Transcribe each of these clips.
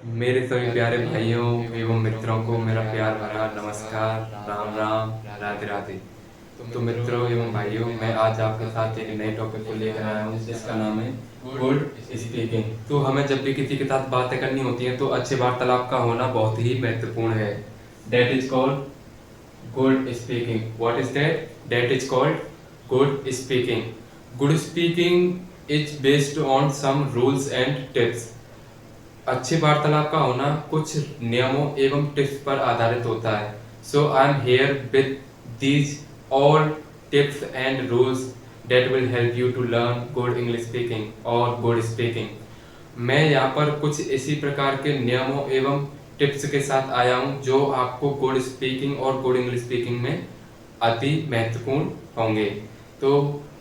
मेरे सभी प्यारे भाइयों एवं मित्रों को मेरा प्यार भरा नमस्कार, राम राम, राधे राधे। तो मित्रों एवं भाइयों, मैं आज आपके साथ एक नए टॉपिक को लेकर आया हूँ जिसका नाम है गुड स्पीकिंग। तो हमें जब भी किसी के साथ बातें करनी होती हैं तो अच्छे वार्तालाप का होना बहुत ही महत्वपूर्ण है। That is called good speaking. What is that? That is called good speaking. Good speaking is based on some rules and tips. अच्छे वार्तालाप का होना कुछ नियमों एवं टिप्स पर आधारित होता है। So I am here with these all tips and rules that will help you to learn good English speaking और गुड स्पीकिंग। मैं यहाँ पर कुछ इसी प्रकार के नियमों एवं टिप्स के साथ आया हूँ जो आपको गुड स्पीकिंग और गुड इंग्लिश स्पीकिंग में अति महत्वपूर्ण होंगे। तो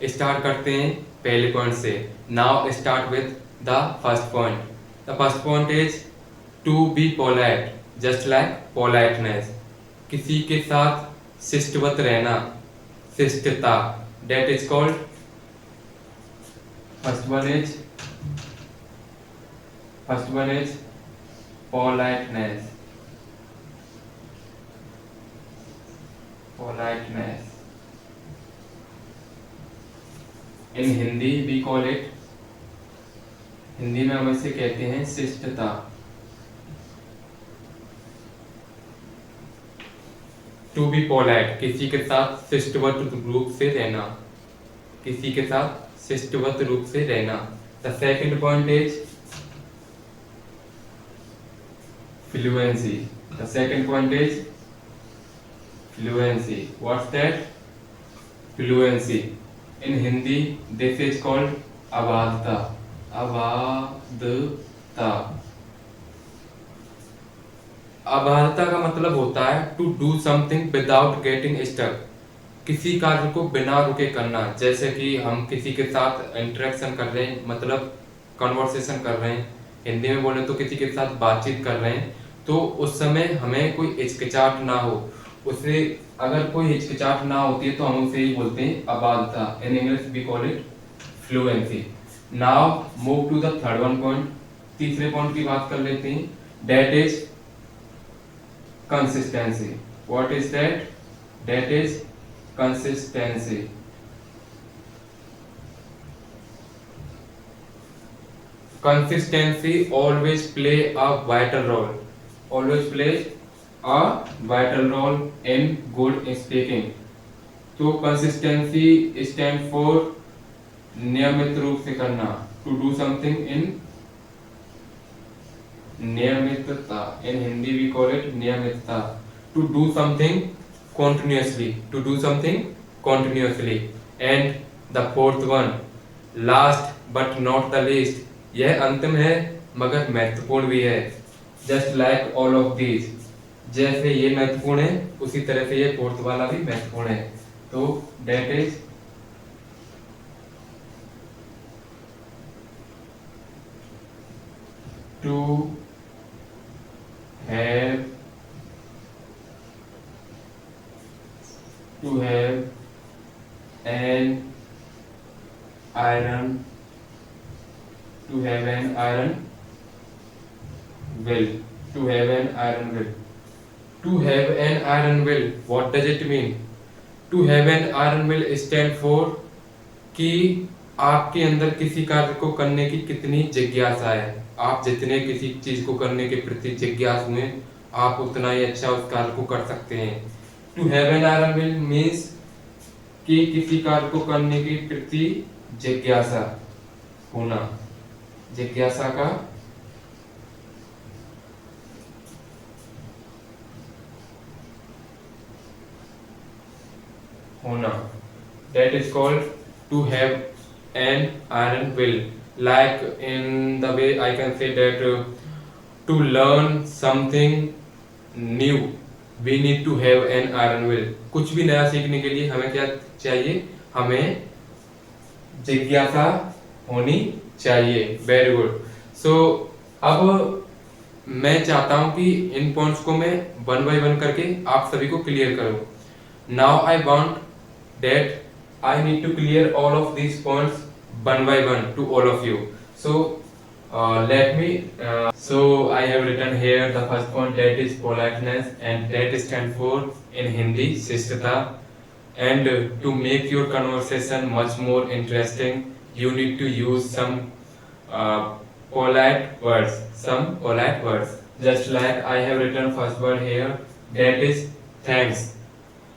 स्टार्ट करते हैं पहले पॉइंट से। Now start with the first point. The first point is to be polite, just like politeness. किसी के साथ शिष्टवत रहना, शिष्टता, that is called, first one is politeness. Politeness. In Hindi we call it, Hindi में हम इसे कहते हैं शिष्टता। टू बी पोलाइट, किसी के साथ शिष्टवत रूप से रहना, किसी के साथ शिष्टवत रूप से रहना। The second point is fluency. The second point is fluency. What's that? Fluency. In Hindi this is called अबाधता। अबाधता। अबाधता का मतलब होता है to do something without getting stuck. किसी कार्य को बिना रुके करना। जैसे कि हम किसी के साथ इंटरेक्शन कर रहे हैं, मतलब कन्वर्सेशन कर रहे हैं, हिंदी में बोले तो किसी के साथ बातचीत कर रहे हैं, तो उस समय हमें कोई हिचकिचाहट ना हो। उसे अगर कोई हिचकिचाहट ना होती है तो हम उसे ही बोलते हैं अबाधता। In English we call it fluency. Now move to the third one point. तीसरे पॉइंट की बात कर लेते हैं। That is consistency. What is that? That is consistency. Consistency always play a vital role. Always plays a vital role in good speaking. तो consistency stand for नियमित रूप से करना। टू डू समथिंग इन नियमितता। In Hindi we call it नियमितता। To do something continuously. To do something continuously. And the fourth one, last but not the least, यह अंतिम है मगर महत्वपूर्ण भी है। Just like all of these, जैसे ये महत्वपूर्ण है उसी तरह से ये फोर्थ वाला भी महत्वपूर्ण है। तो that is to have an iron to have an iron will. To have an iron will. To have an iron will, what does it mean? To have an iron will stand for कि आपके अंदर किसी कार्य को करने की कितनी जिज्ञासा है। आप जितने किसी चीज को करने के प्रति जिज्ञासु हैं, आप उतना ही अच्छा उस कार्य को कर सकते हैं। To have an iron will means कि किसी कार्य को करने के प्रति जिज्ञासा होना। जिज्ञासा का होना, that is called to have an iron will. Like in the way I can say that to learn something new we need to have an iron will. कुछ भी नया सीखने के लिए हमें क्या चाहिए? हमें जिज्ञासा होनी चाहिए। Very good. सो अब मैं चाहता हूं कि इन पॉइंट्स को मैं वन बाय वन करके आप सभी को क्लियर करूं। Now I want that I need to clear all of these points one by one to all of you. So Let me. So I have written here the first point, that is politeness, and that stands for in Hindi शिष्टता. And to make your conversation much more interesting, you need to use some uh, polite words. Some polite words. Just like I have written first word here, that is thanks.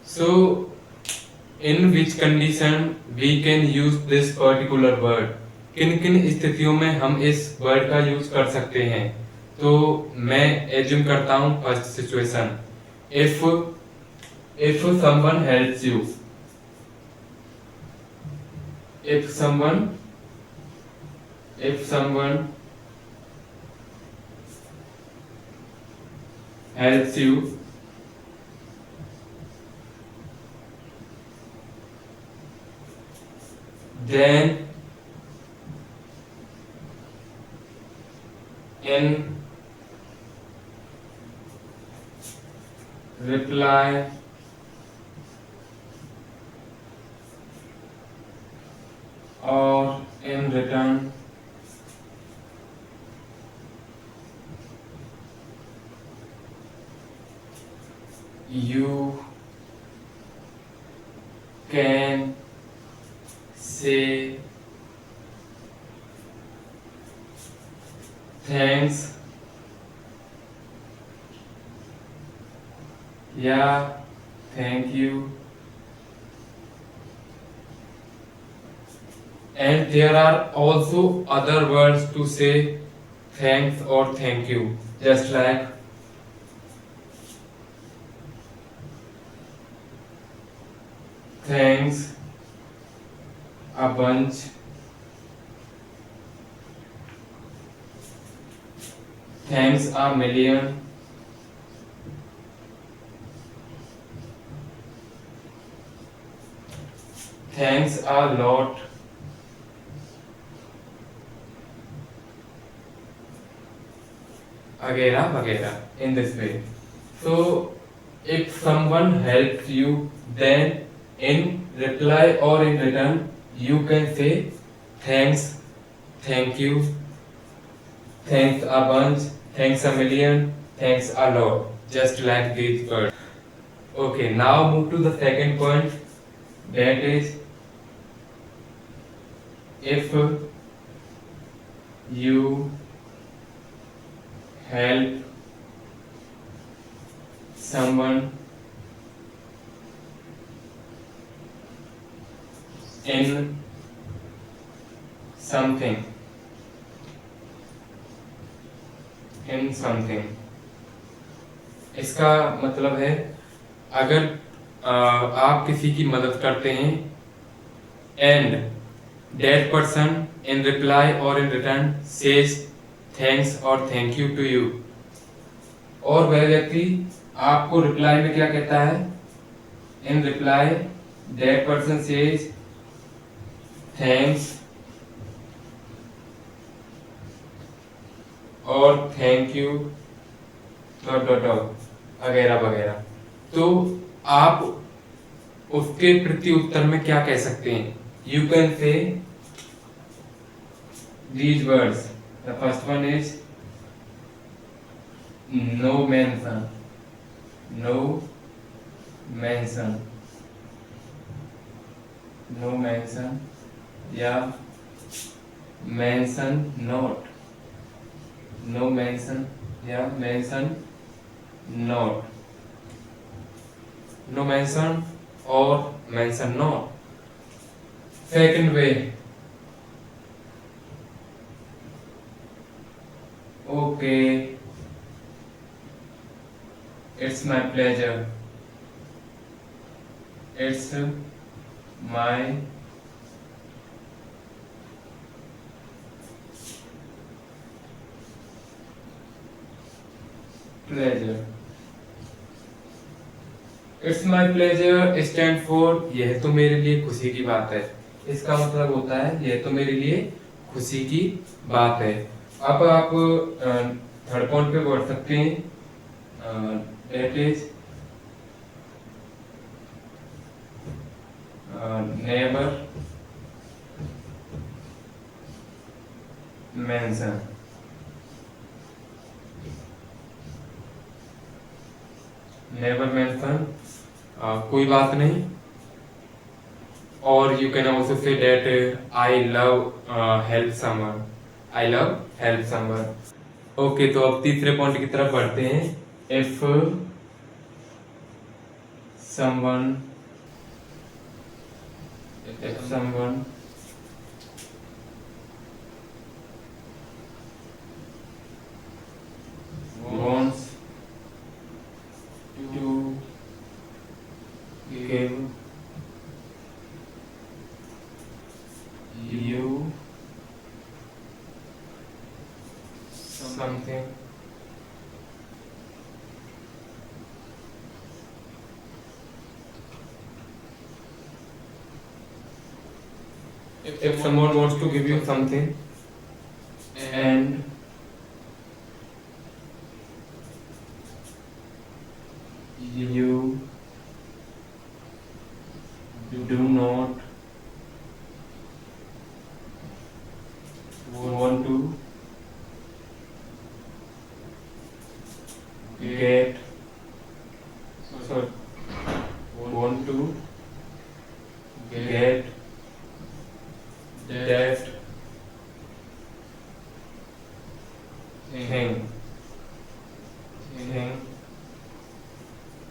So in which condition we can use this particular word, किन किन स्थितियों में हम इस word का use कर सकते हैं? तो मैं एज्यूम करता हूं first situation, if if someone helps you, if someone helps you, then in reply or in return, you can say thanks या thank you, and there are also other words to say thanks or thank you, just like thanks a bunch, thanks a million, thanks a lot, वगैरह वगैरह in this way. So if someone helps you, then in reply or in return you can say thanks, thank you, thanks a bunch, thanks a million, thanks a lot, just like these words. Okay, now move to the second point, that is if you help someone in something, इसका मतलब है अगर आप किसी की मदद करते हैं and that person in reply or in return says thanks or thank you to you, और वह व्यक्ति आपको रिप्लाई में क्या कहता है? in reply that person says thanks और thank you dot dot dot वगैरह वगैरह, तो आप उसके प्रति उत्तर में क्या कह सकते हैं? You can say these words. The first one is no mention, no mention, no mention, या mention not, no mention या mention not, no mention or mention not. Second way, okay, it's my pleasure, it's my pleasure. It's my pleasure stand for यह तो मेरे लिए खुशी की बात है, इसका मतलब होता है यह तो मेरे लिए खुशी की बात है. अब आप थर्ड पॉइंट पे बढ़ सकते हैं, that is never mention. never mention कोई बात नहीं. Or you can also say that I love help someone. I love help someone. Okay, तो अब तीसरे पॉइंट की तरफ बढ़ते हैं. If someone wants to give you something, if someone wants to give you something and you do not want to get sorry want to get that thing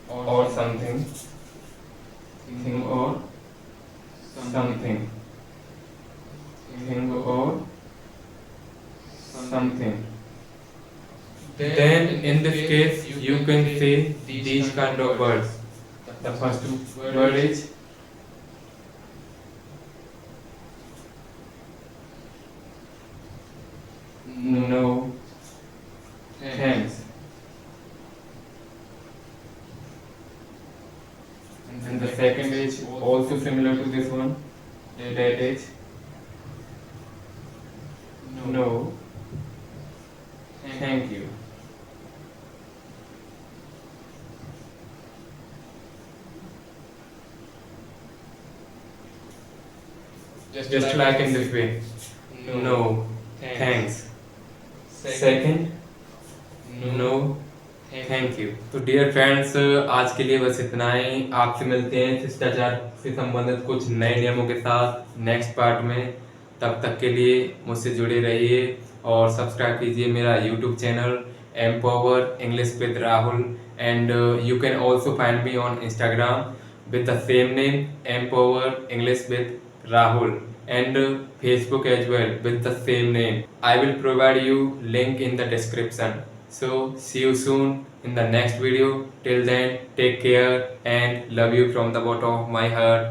or something thing or something then in this case you can say these kind of words. The first word is no thanks, and the second is also similar to this one, that is no thank you. Just like in this way, no thanks. Second, no thank you. तो dear friends, आज के लिए बस इतना ही. आपसे मिलते हैं शिष्टाचार से संबंधित कुछ नए नियमों के साथ नेक्स्ट पार्ट में. तब तक के लिए मुझसे जुड़े रहिए और सब्सक्राइब कीजिए मेरा YouTube channel empower English with Rahul. And you can also find me on Instagram with the same name empower English with Rahul, and Facebook as well with the same name. I will provide you link in the description. So see you soon in the next video. Till then, take care and love you from the bottom of my heart.